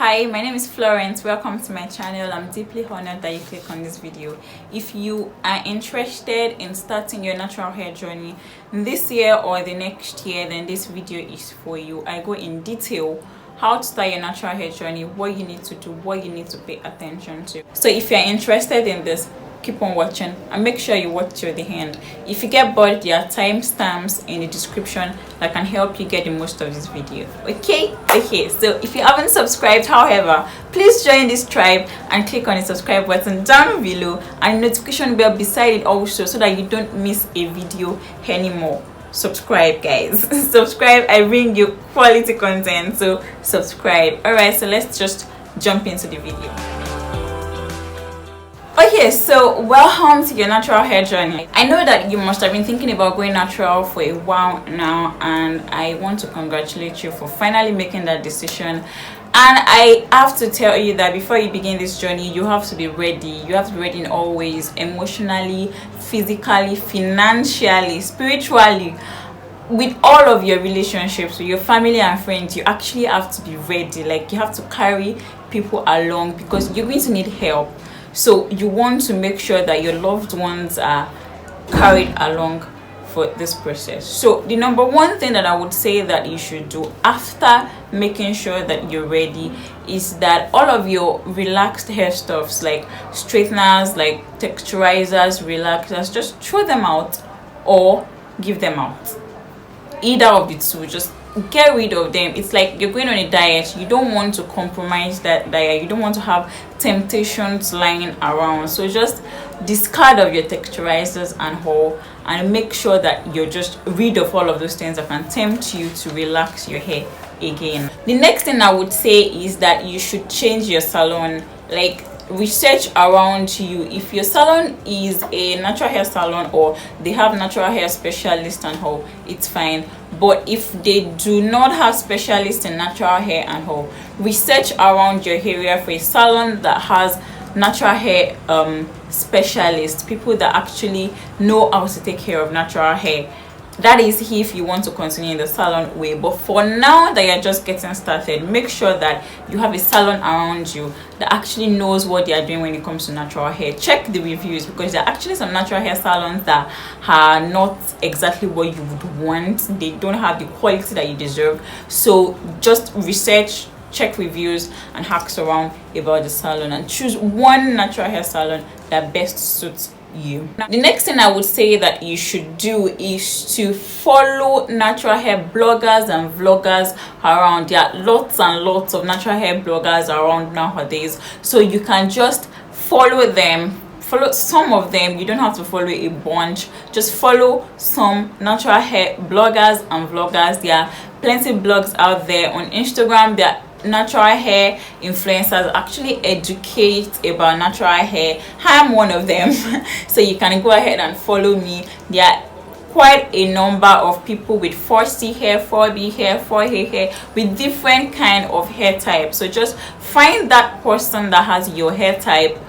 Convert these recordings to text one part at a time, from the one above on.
Hi, my name is Florence. Welcome to my channel. I'm deeply honored that you click on this video. If you are interested in starting your natural hair journey this year or the next year, then this video is for you. I go in detail how to start your natural hair journey, what you need to do, what you need to pay attention to. So if you're interested in this, keep on watching and make sure you watch till the end. If you get bored, there are timestamps in the description that can help you get the most of this video. Okay, so if you haven't subscribed, however, please join this tribe and click on the subscribe button down below and notification bell beside it also, so that you don't miss a video anymore. Subscribe, guys. Subscribe. I bring you quality content, so subscribe. All right, so let's just jump into the video. Okay, so welcome to your natural hair journey. I know that you must have been thinking about going natural for a while now, and I want to congratulate you for finally making that decision. And I have to tell you that before you begin this journey, you have to be ready. You have to be ready in all ways, emotionally, physically, financially, spiritually. With all of your relationships with your family and friends, you actually have to be ready. Like, you have to carry people along because you're going to need help. So you want to make sure that your loved ones are carried along for this process. So the number one thing that I would say that you should do after making sure that you're ready is that all of your relaxed hair stuffs, like straighteners, like texturizers, relaxers, just throw them out or give them out. Either of the two, just get rid of them. It's like you're going on a diet. You don't want to compromise that diet. You don't want to have temptations lying around. So just discard of your texturizers and all, and make sure that you're just rid of all of those things that can tempt you to relax your hair again. The next thing I would say is that you should change your salon. Like, research around you. If your salon is a natural hair salon or they have natural hair specialists and all, it's fine. But if they do not have specialists in natural hair and all, research around your area for a salon that has natural hair specialists, people that actually know how to take care of natural hair. That is if you want to continue in the salon way. But for now that you're just getting started, make sure that you have a salon around you that actually knows what they are doing when it comes to natural hair. Check the reviews, because there are actually some natural hair salons that are not exactly what you would want. They don't have the quality that you deserve. So just research, check reviews, and ask around about the salon and choose one natural hair salon that best suits you. Now, the next thing I would say that you should do is to follow natural hair bloggers and vloggers around. There are lots and lots of natural hair bloggers around nowadays, so you can just follow them. Follow some of them. You don't have to follow a bunch. Just follow some natural hair bloggers and vloggers. There are plenty of blogs out there on Instagram. There are natural hair influencers actually educate about natural hair. I'm one of them. So you can go ahead and follow me. There are quite a number of people with 4C hair, 4B hair, 4A hair, with different kind of hair types. So just find that person that has your hair type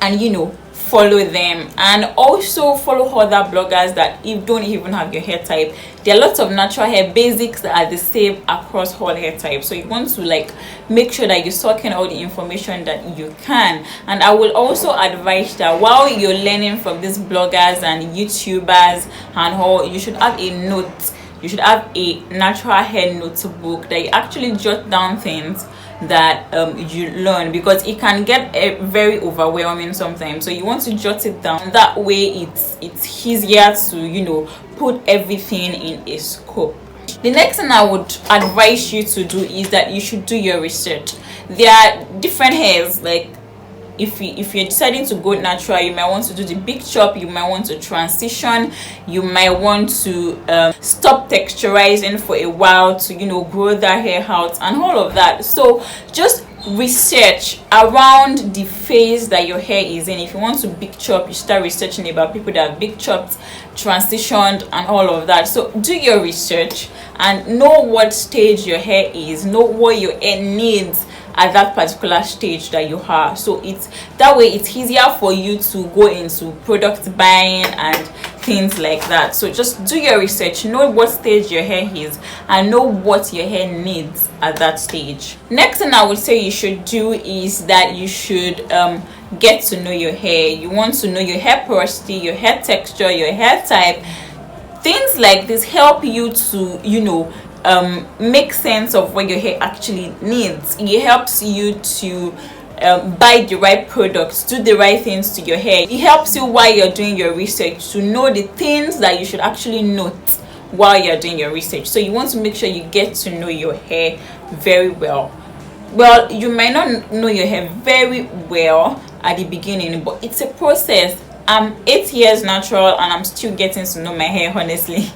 and, you know, follow them. And also follow other bloggers that you don't even have your hair type. There are lots of natural hair basics that are the same across all hair types, so you want to like make sure that you're soaking all the information that you can. And I will also advise that while you're learning from these bloggers and YouTubers and all, you should have a note. You should have a natural hair notebook that you actually jot down things that you learn, because it can get very overwhelming sometimes. So you want to jot it down. That way it's easier to, you know, put everything in a scope. The next thing I would advise you to do is that you should do your research. There are different hairs. Like, if you're deciding to go natural, you might want to do the big chop, you might want to transition, you might want to stop texturizing for a while to, you know, grow that hair out and all of that. So just research around the phase that your hair is in. If you want to big chop, you start researching about people that have big chopped, transitioned, and all of that. So do your research and know what stage your hair is, know what your hair needs at that particular stage that you are. So it's that way it's easier for you to go into product buying and things like that. So just do your research, know what stage your hair is, and know what your hair needs at that stage. Next thing I would say you should do is that you should get to know your hair. You want to know your hair porosity, your hair texture, your hair type. Things like this help you to, you know, make sense of what your hair actually needs. It helps you to buy the right products, do the right things to your hair. It helps you while you're doing your research to know the things that you should actually note while you're doing your research. So you want to make sure you get to know your hair very well. Well, you might not know your hair very well at the beginning, but it's a process. I'm 8 years natural and I'm still getting to know my hair, honestly.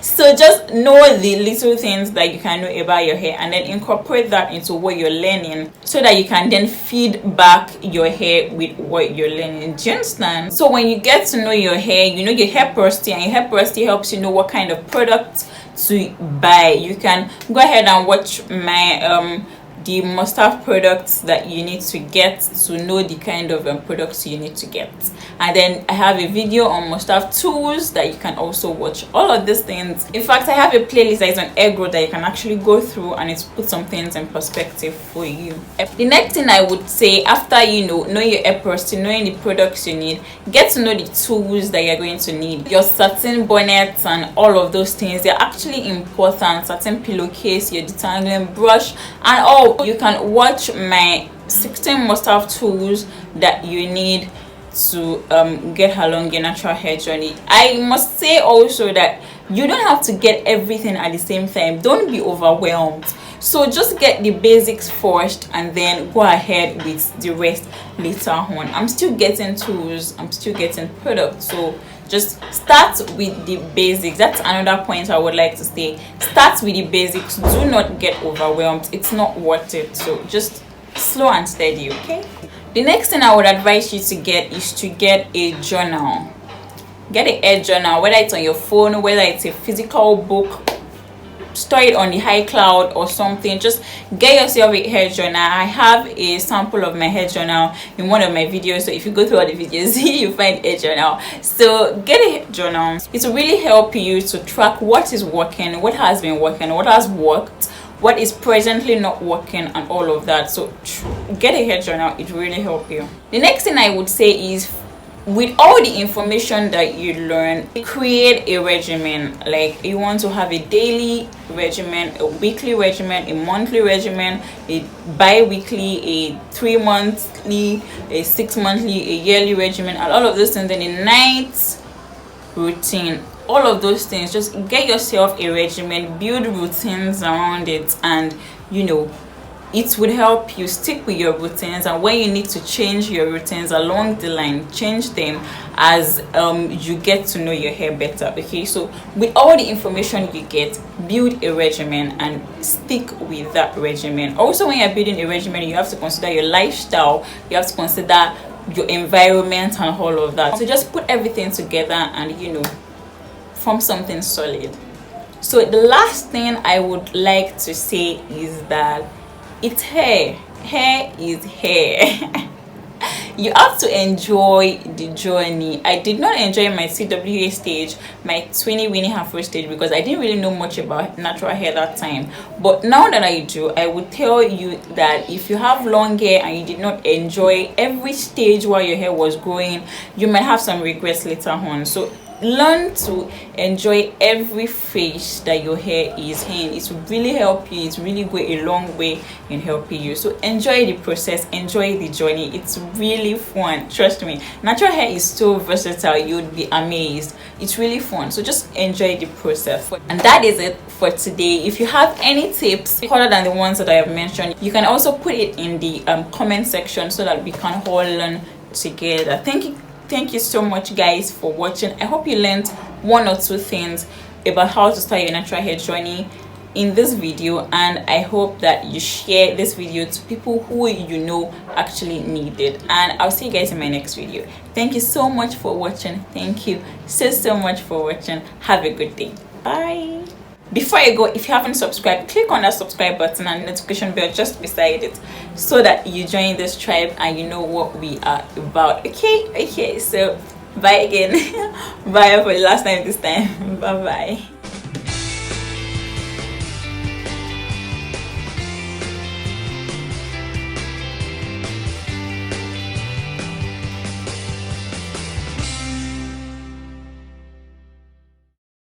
So just know the little things that you can know about your hair and then incorporate that into what you're learning, so that you can then feed back your hair with what you're learning. Do you understand? So when you get to know your hair, you know your hair porosity, and your hair porosity helps you know what kind of products to buy. You can go ahead and watch my the must-have products that you need to get to know the kind of products you need to get. And then I have a video on must-have tools that you can also watch. All of these things, in fact, I have a playlist that is on hair growth that you can actually go through, and it's put some things in perspective for you. The next thing I would say, after you know your hair porosity, knowing the products you need, get to know the tools that you're going to need. Your satin bonnets and all of those things, they're actually important. Satin pillowcase, your detangling brush, and all. You can watch my 16 must-have tools that you need to get along your natural hair journey. I must say also that you don't have to get everything at the same time. Don't be overwhelmed. So just get the basics first and then go ahead with the rest later on. I'm still getting tools, I'm still getting products, so just start with the basics. That's another point I would like to say. Start with the basics. Do not get overwhelmed. It's not worth it. So just slow and steady, okay? The next thing I would advise you to get is to get a journal. Get a hair journal, whether it's on your phone, whether it's a physical book, store it on the iCloud or something. Just get yourself a hair journal. I have a sample of my hair journal in one of my videos, so if you go through all the videos you find a journal. So get a hair journal. It will really help you to track what is working, what has been working, what has worked, what is presently not working, and all of that. So get a hair journal. It will really help you. The next thing I would say is, with all the information that you learn, create a regimen. Like, you want to have a daily regimen, a weekly regimen, a monthly regimen, a bi-weekly, a 3 monthly, a 6 monthly, a yearly regimen, and all of those things. Then a night routine, all of those things. Just get yourself a regimen, build routines around it, and you know, it would help you stick with your routines. And when you need to change your routines along the line, change them as you get to know your hair better. Okay, so with all the information you get, build a regimen and stick with that regimen. Also, when you're building a regimen, you have to consider your lifestyle, you have to consider your environment and all of that. So just put everything together and, you know, form something solid. So the last thing I would like to say is that it's hair. Hair is hair. You have to enjoy the journey. I did not enjoy my CWA stage, my 20 winning halfway stage, because I didn't really know much about natural hair that time. But now that I do, I would tell you that if you have long hair and you did not enjoy every stage while your hair was growing, you might have some regrets later on. So learn to enjoy every phase that your hair is in. It will really help you. It's really go a long way in helping you. So enjoy the process, enjoy the journey. It's really fun, trust me. Natural hair is so versatile, you'd be amazed. It's really fun, so just enjoy the process. And that is it for today. If you have any tips other than the ones that I have mentioned, you can also put it in the comment section so that we can all learn together. Thank you so much, guys, for watching. I hope you learned 1 or 2 things about how to start your natural hair journey in this video, and I hope that you share this video to people who you know actually need it. And I'll see you guys in my next video. Thank you so much for watching. Thank you so much for watching. Have a good day. Bye. Before you go, if you haven't subscribed, click on that subscribe button and notification bell just beside it so that you join this tribe and you know what we are about. Okay, so Bye again. Bye for the last time this time. Bye bye.